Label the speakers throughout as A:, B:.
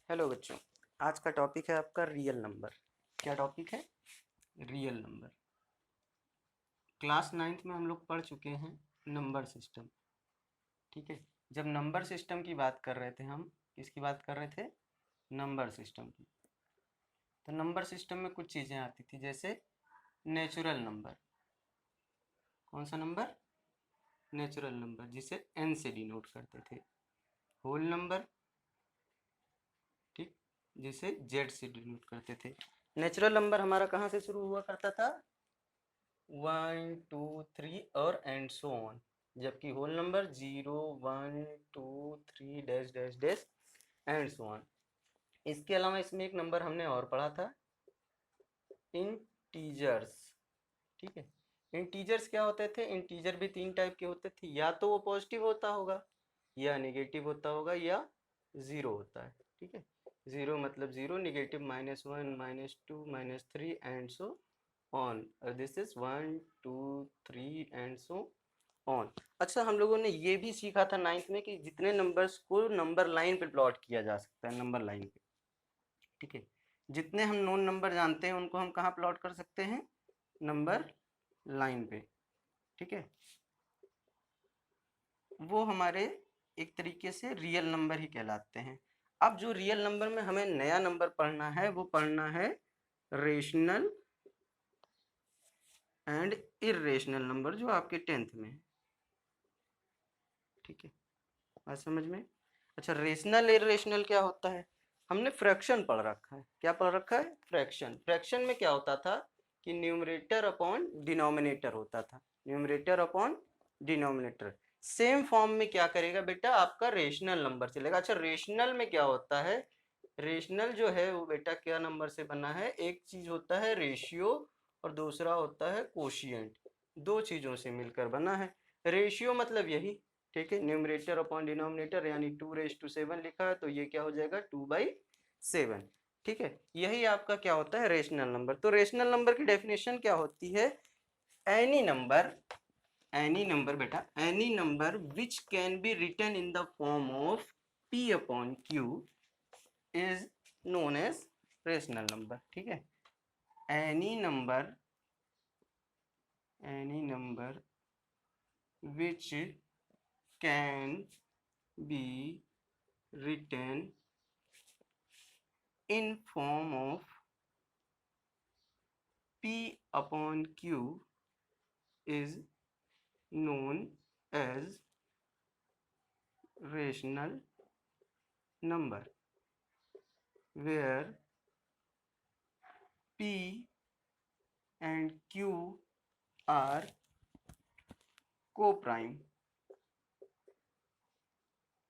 A: Hello बच्चों, आज का टॉपिक है आपका रियल नंबर। क्या टॉपिक है? Real number. क्लास 9th में हम लोग पढ़ चुके हैं नंबर सिस्टम। ठीक है। जब नंबर सिस्टम की बात कर रहे थे, हम किसकी बात कर रहे थे? नंबर सिस्टम की। तो नंबर सिस्टम में कुछ चीज़ें आती थी, जैसे नेचुरल नंबर। कौन सा नंबर? नेचुरल नंबर, जिसे n से डिनोट करते थे। होल नंबर, ठीक, जिसे z से डिनोट करते थे। नेचुरल नंबर हमारा कहाँ से शुरू हुआ करता था? 1 2 3 और एंड सो ऑन। जबकि whole number 0 1 2 3 dash dash dash and so on. इसके अलावा इसमें एक नंबर हमने और पढ़ा था, इंटीजर्स। ठीक है। इंटीजर्स क्या होते थे? इंटीजर भी 3 टाइप के होते थे, या तो वो पॉजिटिव होता होगा, या नेगेटिव होता होगा, या ज़ीरो होता है। ठीक है। ज़ीरो मतलब zero, negative -1 -2 -3 and so on. This is 1 2 3 and so on. अच्छा, हम लोगों ने ये भी सीखा था 9th में कि जितने नंबर्स को नंबर लाइन पे प्लॉट किया जा सकता है, नंबर लाइन पे। ठीक है। जितने हम नोन नंबर जानते हैं उनको हम कहाँ प्लॉट कर सकते हैं? नंबर लाइन पे। ठीक है। वो हमारे एक तरीके से रियल नंबर ही कहलाते हैं। अब जो रियल नंबर में हमें नया नंबर पढ़ना है, वो पढ़ना है रेशनल एंड इर्रेशनल नंबर, जो आपके 10th में है। ठीक है, बात समझ में? अच्छा, रेशनल इर्रेशनल क्या होता है? हमने फ्रैक्शन पढ़ रखा है। क्या पढ़ रखा है? फ्रैक्शन। फ्रैक्शन में क्या होता था कि न्यूमरेटर अपॉन डिनोमिनेटर होता था। Numerator upon denominator. Same form में क्या करेगा बेटा? आपका रेशनल नंबर चलेगा। अच्छा, रेशनल में क्या होता है? रेशनल जो है वो बेटा क्या नंबर से बना है? एक चीज होता है रेशियो और दूसरा होता है कोशिएंट। दो चीजों से मिलकर बना है। रेशियो मतलब यही, ठीक है, न्यूमरेटर अपॉन डिनोमिनेटर, यानी 2:7 लिखा है तो ये क्या हो जाएगा? 2/7। ठीक है, यही आपका क्या होता है? Rational number. तो रेशनल नंबर की डेफिनेशन क्या होती है? एनी नंबर, एनी नंबर बेटा, any number which can be written in the form of p upon q is known as rational number. ठीक है। Any number, any number which can be written in form of p upon q is known as rational number, where p and q are co-prime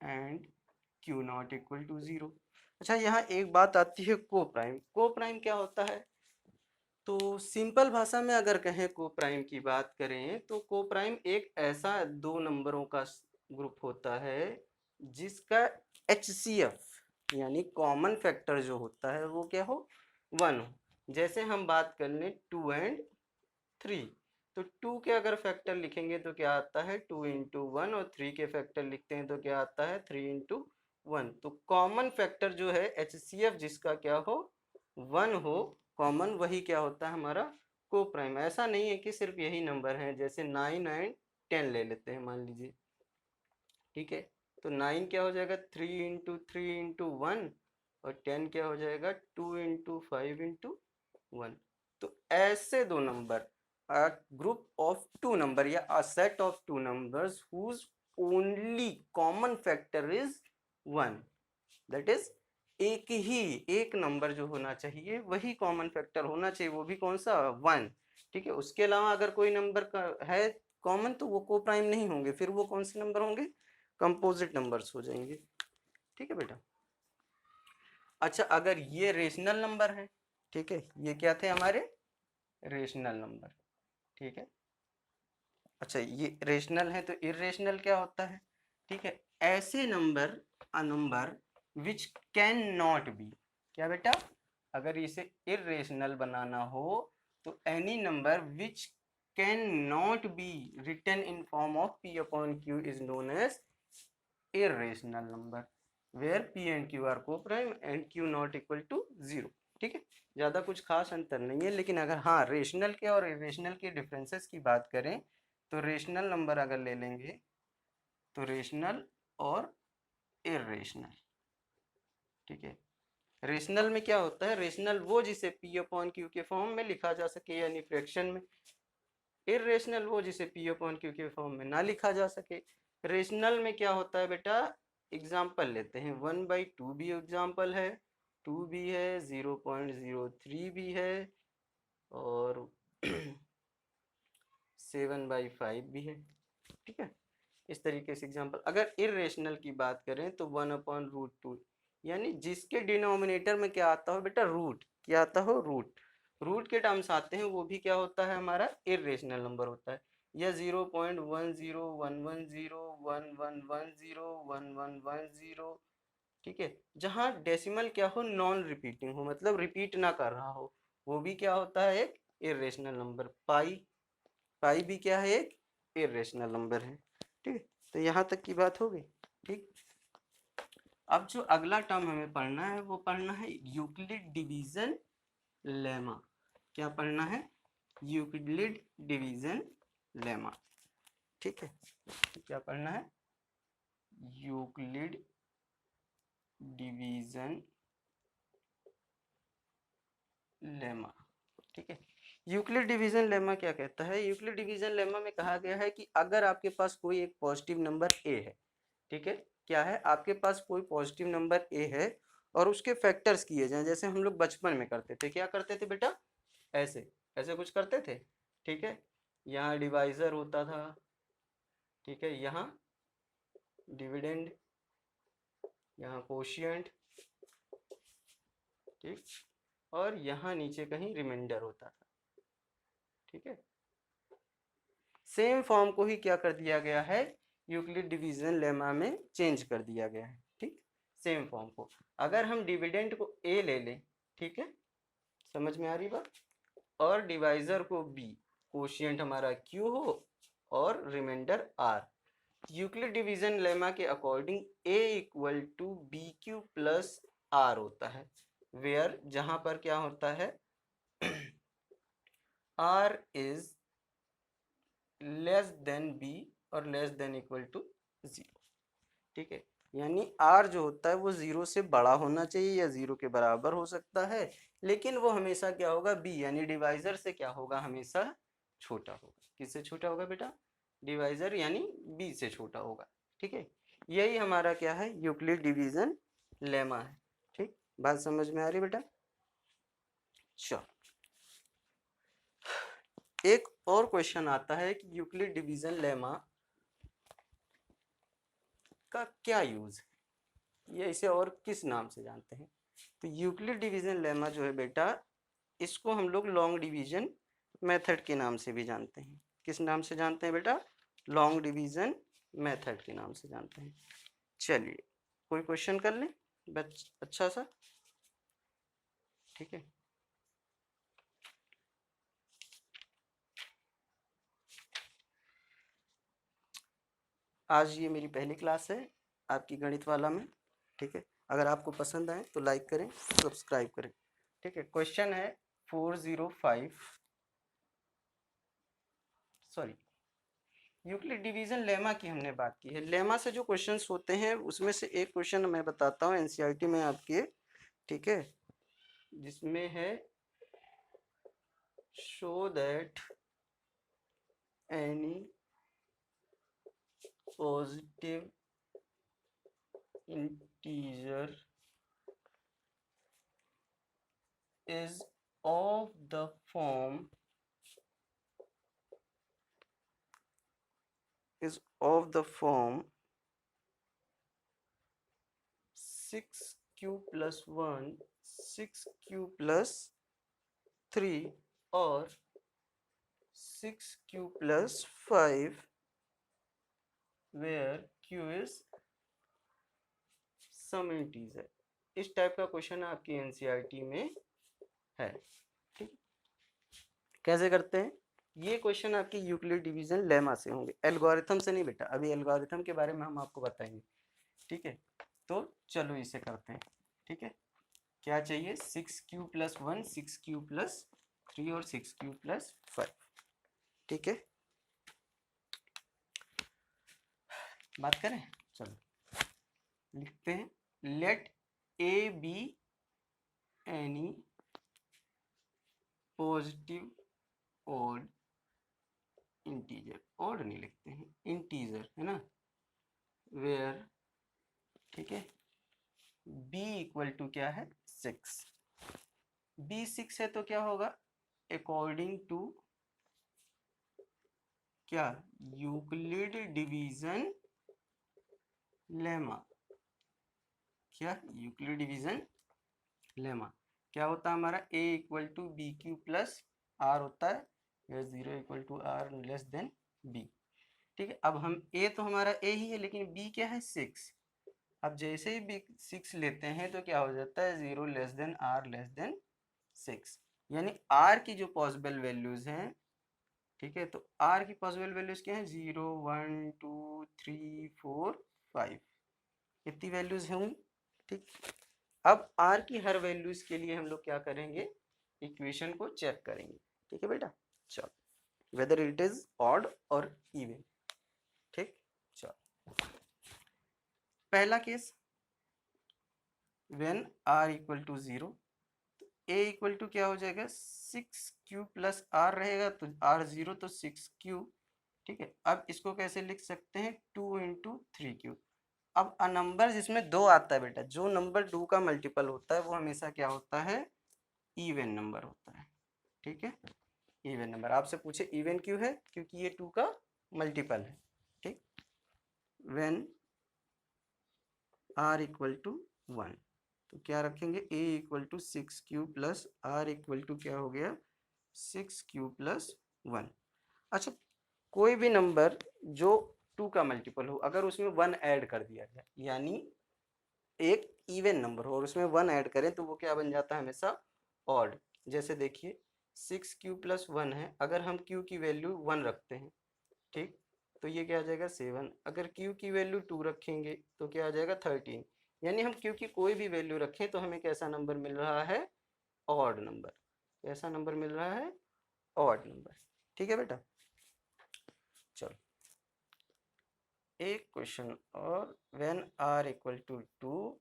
A: and q not equal to 0। अच्छा, यहाँ एक बात आती है, को prime. को prime क्या होता है? तो सिंपल भाषा में अगर कहें, को प्राइम की बात करें तो को प्राइम एक ऐसा दो नंबरों का ग्रुप होता है जिसका HCF यानी कॉमन फैक्टर जो होता है वो क्या हो? 1 हो। जैसे हम बात कर लें 2 एंड 3, तो 2 के अगर फैक्टर लिखेंगे तो क्या आता है? 2 × 1, और 3 के फैक्टर लिखते हैं तो क्या आता है? 3 × 1। तो कॉमन फैक्टर जो है HCF जिसका क्या हो? 1 हो कॉमन, वही क्या होता है? हमारा को प्राइम। ऐसा नहीं है कि सिर्फ यही नंबर है, जैसे 9 एंड 10 ले लेते हैं मान लीजिए। ठीक है, तो 9 क्या हो जाएगा? 3 × 3 × 1, और 10 क्या हो जाएगा? 2 × 5 × 1। तो ऐसे दो number, a group of two number या a set of two numbers whose only common factor is 1, that is एक ही एक नंबर जो होना चाहिए वही कॉमन फैक्टर होना चाहिए, वो भी कौन सा? 1। ठीक है, उसके अलावा अगर कोई नंबर का है कॉमन तो वो को प्राइम नहीं होंगे, फिर वो कौन से नंबर होंगे? कंपोजिट नंबर्स हो जाएंगे। ठीक है बेटा। अच्छा, अगर ये रेशनल नंबर है, ठीक है, ये क्या थे हमारे? Rational number. ठीक है। अच्छा, ये रेशनल है तो इरेशनल क्या होता है? ठीक है, ऐसे number, a number which can not be. क्या बेटा? अगर इसे इरेशनल बनाना हो तो any number which can not be written in form of p upon q is known as irrational number. Where P and Q are coprime and Q not equal to 0। ठीक है, ज़्यादा कुछ खास अंतर नहीं है, लेकिन अगर हाँ रेशनल के और इरेशनल के डिफरेंसेस की बात करें तो रेशनल नंबर अगर ले लेंगे तो रेशनल और इरेशनल। ठीक है, रेशनल में क्या होता है, रेशनल वो जिसे पी अपॉन क्यू के फॉर्म में लिखा जा सके यानी फ्रैक्शन में, इरेशनल वो जिसे पी अपॉन क्यू के फॉर्म में ना लिखा जा सके। रेशनल में क्या होता है बेटा, एग्जाम्पल लेते हैं, 1/2 भी एग्जाम्पल है, 2 भी है, 0.03 भी है और 7/5 भी है। ठीक है, इस तरीके से एग्जाम्पल। अगर इरेशनल की बात करें तो 1/√2, यानी जिसके डिनोमिनेटर में क्या आता हो बेटा, रूट। क्या आता हो, रूट। रूट के टर्म्स आते हैं वो भी क्या होता है, हमारा इरेशनल नंबर होता है। या 0.10110111101110। ठीक है, जहाँ डेसिमल क्या हो, नॉन रिपीटिंग हो, मतलब रिपीट ना कर रहा हो, वो भी क्या होता है, एक इरेशनल नंबर। पाई, पाई भी क्या है, एक इरेशनल नंबर है। ठीक है, तो यहाँ तक की बात हो गई। ठीक, अब जो अगला टर्म हमें पढ़ना है वो पढ़ना है यूक्लिड डिवीजन लेमा। क्या पढ़ना है, यूक्लिड डिवीजन लेमा। ठीक है, क्या पढ़ना है, यूक्लिड डिवीजन लेमा। ठीक है, यूक्लिड डिवीजन लेमा क्या कहता है, यूक्लिड डिवीजन लेमा में कहा गया है कि अगर आपके पास कोई एक पॉजिटिव नंबर ए है, ठीक है, क्या है, आपके पास कोई पॉजिटिव नंबर ए है और उसके फैक्टर्स किए जाएं, जैसे हम लोग बचपन में करते थे, क्या करते थे बेटा, ऐसे ऐसे कुछ करते थे। ठीक है, यहाँ डिवाइजर होता था, ठीक है, यहाँ डिविडेंड, यहाँ कोशिएंट, ठीक, और यहाँ नीचे कहीं रिमाइंडर होता था। ठीक है, सेम फॉर्म को ही क्या कर दिया गया है, यूक्लिड डिवीजन लेमा में चेंज कर दिया गया है। ठीक, सेम फॉर्म को, अगर हम डिविडेंड को ए ले लें, ठीक है, समझ में आ रही बात, और डिवाइजर को बी, कोशिएंट हमारा क्यू हो और remainder R, Euclid division lemma के according A equal to B Q plus are होता है, वेयर जहां पर क्या होता है, R is less than B और लेस देन इक्वल टू 0। ठीक है, यानी आर जो होता है वो 0 से बड़ा होना चाहिए या 0 के बराबर हो सकता है, लेकिन वो हमेशा क्या होगा, बी यानी डिवाइजर से क्या होगा, हमेशा छोटा होगा। किससे छोटा होगा बेटा, डिवाइजर यानी बी से छोटा होगा। ठीक है, यही हमारा क्या है, यूक्लिड डिवीजन लेमा है। ठीक, बात समझ में आ रही बेटा। चलो, एक और क्वेश्चन आता है कि यूक्लिड डिवीजन लेमा का क्या यूज है, ये इसे और किस नाम से जानते हैं। तो यूक्लिड डिवीजन लेमा जो है बेटा, इसको हम लोग लॉन्ग डिवीजन मेथड के नाम से भी जानते हैं। किस नाम से जानते हैं बेटा, लॉन्ग डिवीजन मेथड के नाम से जानते हैं। चलिए कोई क्वेश्चन कर लें अच्छा सा। ठीक है, आज ये मेरी पहली क्लास है आपकी गणित वाला में। ठीक है, अगर आपको पसंद आए तो लाइक करें, सब्सक्राइब करें। ठीक है, क्वेश्चन है 405, सॉरी, यूक्लिड डिवीजन लेमा की हमने बात की है। लेमा से जो क्वेश्चंस होते हैं उसमें से एक क्वेश्चन मैं बताता हूँ एनसीईआरटी में आपके, ठीक है, जिसमें है show that any positive integer is of the form 6q plus 1 6q plus 3 और 6q plus 5 where q is some integer। इस टाइप का क्वेश्चन आपकी एनसीईआरटी में है। ठीक, कैसे करते हैं, ये क्वेश्चन आपकी यूक्लिड डिवीजन लेमा से होंगे, एल्गोरिथम से नहीं बेटा, अभी एल्गोरिथम के बारे में हम आपको बताएंगे। ठीक है, तो चलो इसे करते हैं। ठीक है, क्या चाहिए, 6q+1, 6q+3 और 6q+5। ठीक है, बात करें, चलो लिखते हैं, let a be any positive odd integer, odd नहीं लिखते हैं, इंटीजर है ना, वेयर, ठीक है, b इक्वल टू क्या है, 6। b 6 है तो क्या होगा, अकॉर्डिंग टू क्या, यूक्लिड डिवीजन लेमा, क्या यूक्लिड डिवीजन लेमा, क्या होता है हमारा, a equal to B Q plus are होता है, या 0 equal to r less than b। ठीक है, अब हम a तो हमारा a ही है, लेकिन b क्या है, 6। अब जैसे ही b 6 लेते हैं तो क्या हो जाता है, 0 less than r less than 6, यानी r की जो पॉसिबल वैल्यूज हैं, ठीक है, तो r की पॉसिबल वैल्यूज क्या है, 0 1 2 3 4 5, इतनी वैल्यूज होंगी। ठीक, अब r की हर वैल्यूज के लिए हम लोग क्या करेंगे, इक्वेशन को चेक करेंगे। ठीक है बेटा, चलो, वेदर इट इज ऑड और इवन। ठीक, चलो पहला case, when r equal to 0, a equal to क्या हो जाएगा, 6q प्लस r रहेगा, तो r 0 तो 6q। ठीक है, अब इसको कैसे लिख सकते हैं, 2 इंटू 3q। अब अ नंबर जिसमें 2 आता है बेटा, जो नंबर 2 का मल्टीपल होता है वो हमेशा क्या होता है, इवन नंबर होता है। ठीक है, इवन नंबर, आपसे पूछे इवन क्यों है, क्योंकि ये 2 का मल्टीपल है। ठीक, व्हेन r इक्वल टू 1, तो क्या रखेंगे, a equal to 6q plus r equal to क्या हो गया, 6q+1। अच्छा, कोई भी नंबर जो 2 का मल्टीपल हो, अगर उसमें 1 ऐड कर दिया जाए, यानी एक इवन नंबर हो और उसमें 1 ऐड करें, तो वो क्या बन जाता है, हमेशा ऑड। जैसे देखिए 6q+1 है, अगर हम q की वैल्यू 1 रखते हैं, ठीक, तो ये क्या आ जाएगा, 7। अगर q की वैल्यू 2 रखेंगे तो क्या आ जाएगा, 13। यानी हम q की कोई भी वैल्यू रखें तो हमें कैसा नंबर मिल रहा है, ऑड नंबर। कैसा नंबर मिल रहा है, ऑड नंबर। ठीक है बेटा, चलो एक क्वेश्चन और, when r equal to 2,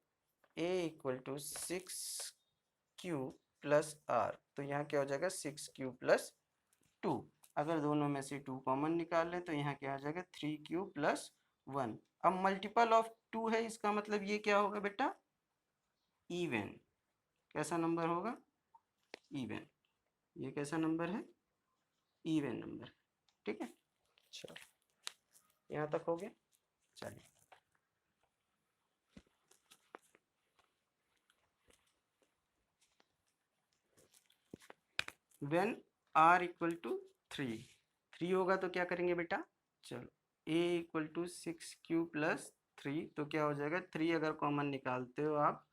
A: a equal to 6q plus r, तो यहाँ क्या हो जाएगा, 6q+2। अगर दोनों में से 2 कॉमन निकाल लें तो यहाँ क्या आ जाएगा, 3q+1। अब मल्टीपल ऑफ 2 है, इसका मतलब ये क्या होगा बेटा, इवन। कैसा नंबर होगा, इवन। ये कैसा नंबर है, इवन नंबर। ठीक है, चलो यहाँ तक हो गया। चलिए व्हेन r इक्वल टू 3 होगा तो क्या करेंगे बेटा, चलो a इक्वल टू 6q+3, तो क्या हो जाएगा, 3 अगर कॉमन निकालते हो आप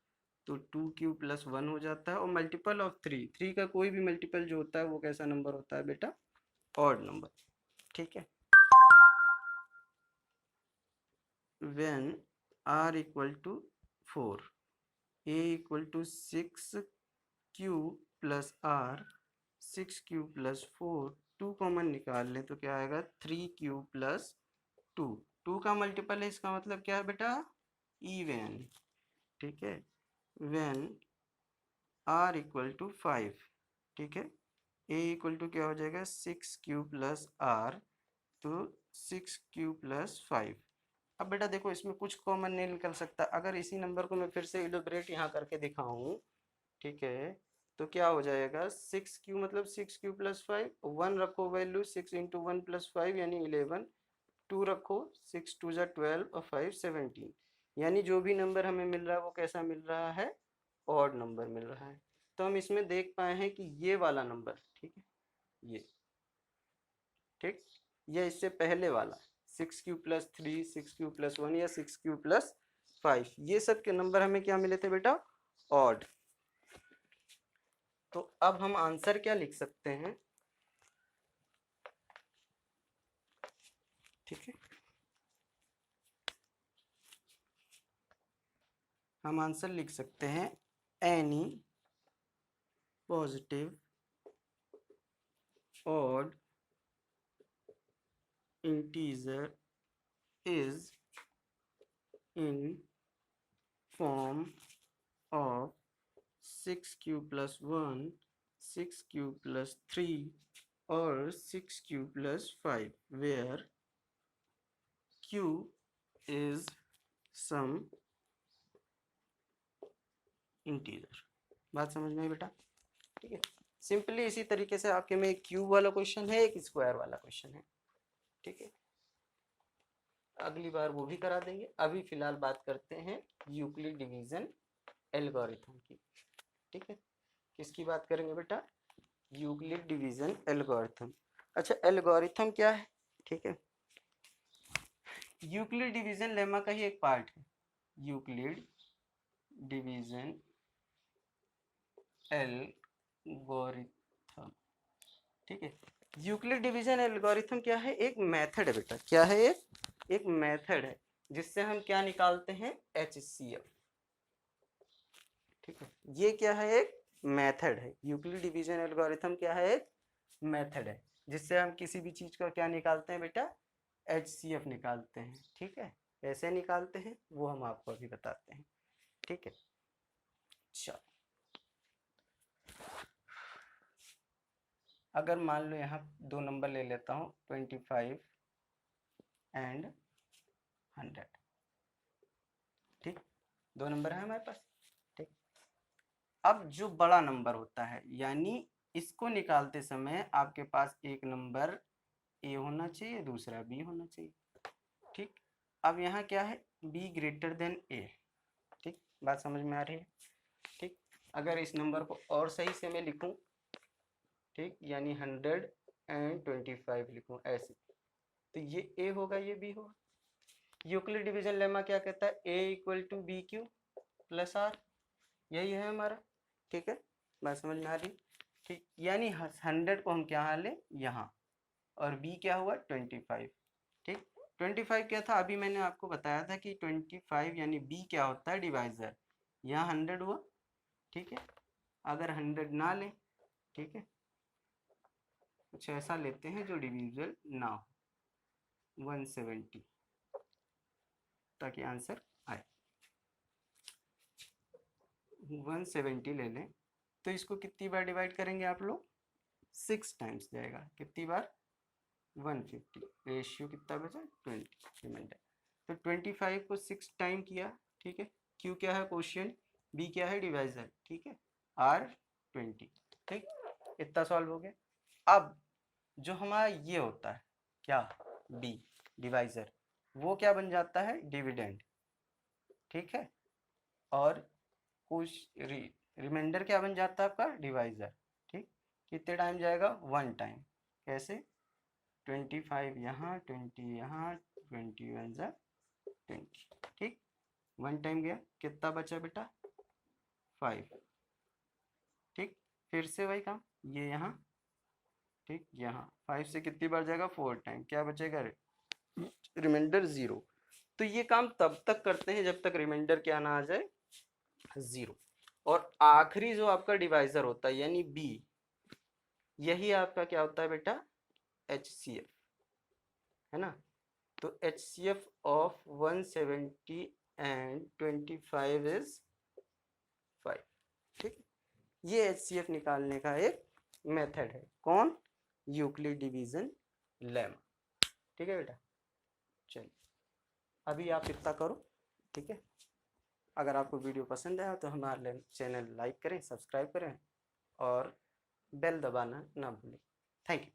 A: तो 2q+1 हो जाता है, और मल्टीपल ऑफ 3 का कोई भी मल्टीपल जो होता है वो कैसा नंबर होता है बेटा, ऑड नंबर। ठीक है, when r equal to 4, a equal to 6q+r, 6q+4, 2 common निकाल लें तो क्या आएगा, 3q+2। 2 का मल्टीपल है, इसका मतलब क्या है बेटा, इवन। ठीक है, व्हेन r इक्वल टू 5, ठीक है, a इक्वल टू क्या हो जाएगा, 6q+r, तो 6q+5। अब बेटा देखो, इसमें कुछ कॉमन नहीं निकल सकता, अगर इसी नंबर को मैं फिर से इलोबरेट यहाँ करके दिखाऊं, ठीक है, तो क्या हो जाएगा, 6q मतलब 6q+5, 1 रखो वैल्यू, 6 इंटू 1+5 यानी 11, 2 रखो, 6 2 जा 12 और 5 17, यानी जो भी नंबर हमें मिल रहा है वो कैसा मिल रहा है, ऑड नंबर मिल रहा है। तो हम इसमें देख पाए हैं कि ये वाला नंबर, ठीक है, ये, ठीक, या इससे पहले वाला 6q+3, 6q+1 या 6q+5, ये सब के नंबर हमें क्या मिले थे बेटा, ऑड। तो अब हम आंसर क्या लिख सकते हैं, ठीक है, हम आंसर लिख सकते हैं any positive odd integer is in form of 6q plus 1, 6q plus 3 or 6q plus 5 where q is some integer। बात समझ में आई बेटा? ठीक है, सिंपली इसी तरीके से आपके में एक क्यूब वाला क्वेश्चन है, एक स्क्वायर वाला क्वेश्चन है। ठीक है, अगली बार वो भी करा देंगे। अभी फिलहाल बात करते हैं यूक्लिड डिवीजन एल्गोरिथम की। ठीक है, किसकी बात करेंगे बेटा? Euclid division algorithm. अच्छा, एल्गोरिथम क्या है? ठीक है, यूक्लिड डिवीजन लेमा का ही एक पार्ट है, यूक्लिड डिवीजन एल्गोरिथम। ठीक है, यूक्लिड डिवीजन एल्गोरिथम क्या है? एक मेथड है बेटा। क्या है? एक मेथड है जिससे हम क्या निकालते हैं? HCF। ठीक है, ये क्या है? एक मेथड है। यूक्लिड डिवीजन एल्गोरिथम क्या है? एक मेथड है जिससे हम किसी भी चीज का क्या निकालते हैं बेटा? HCF निकालते हैं। ठीक है, कैसे निकालते हैं वो हम आपको अभी बताते हैं। ठीक है, चलो अगर मान लो यहाँ दो नंबर ले लेता हूँ 25 एंड 100। ठीक, दो नंबर है हमारे पास। ठीक, अब जो बड़ा नंबर होता है, यानी इसको निकालते समय आपके पास एक नंबर ए होना चाहिए, दूसरा बी होना चाहिए। ठीक, अब यहाँ क्या है? बी ग्रेटर देन ए। ठीक, बात समझ में आ रही है? ठीक, अगर इस नंबर को और सही से मैं लिखूं, ठीक, यानी 125 लिखूं ऐसे, तो ये ए होगा, ये बी होगा। यूक्लिड डिवीजन लेमा क्या कहता है? A equal to B Q plus R, यही है हमारा। ठीक है, बात समझ में आ रही? ठीक, यानी 100 को हम क्या लें यहाँ, और बी क्या हुआ? 25। ठीक, 25 क्या था? अभी मैंने आपको बताया था कि 25 यानी बी क्या होता है? डिवाइजर। यहाँ 100 हुआ। ठीक है, अगर 100 ना लें, ठीक है, कुछ ऐसा लेते हैं जो डिविजिबल ना हो, 170, ताकि आंसर आए। 170 ले लें तो इसको कितनी बार डिवाइड करेंगे आप लोग? 6 टाइम्स जाएगा। कितनी बार? 150। रेशियो कितना बचा? 20 रिमाइंडर। तो 25 को 6 टाइम किया। ठीक है, क्यू क्या है? क्वोशिएंट। बी क्या है? डिवाइजर। ठीक है, आर 20। ठीक, इतना सॉल्व हो गया। अब जो हमारा ये होता है क्या? बी डिवाइजर, वो क्या बन जाता है? डिविडेंड। ठीक है, और कुछ रिमाइंडर क्या बन जाता है आपका? डिवाइजर। ठीक, कितने टाइम जाएगा? 1 टाइम। कैसे? 25 यहाँ, 20 यहाँ, 21 जा 20। ठीक, 1 टाइम गया, कितना बचा बेटा? 5। ठीक, फिर से वही काम, ये यहाँ, ठीक, यहाँ 5 से कितनी बार जाएगा? 4 टाइम। क्या बचेगा? रिमाइंडर 0। तो ये काम तब तक करते हैं जब तक रिमाइंडर क्या ना आ जाए? 0। और आखिरी जो आपका डिवाइजर होता है यानी बी, यही आपका क्या होता है बेटा? HCF, है ना? तो HCF ऑफ 170 एंड 25 इज 5। ठीक, ये HCF निकालने का एक मेथड है। कौन? Euclid division lemma. ठीक है बेटा, चलिए अभी आप इतना करो। ठीक है, अगर आपको वीडियो पसंद आया तो हमारे चैनल लाइक करें, सब्सक्राइब करें और बेल दबाना ना भूलें। Thank you.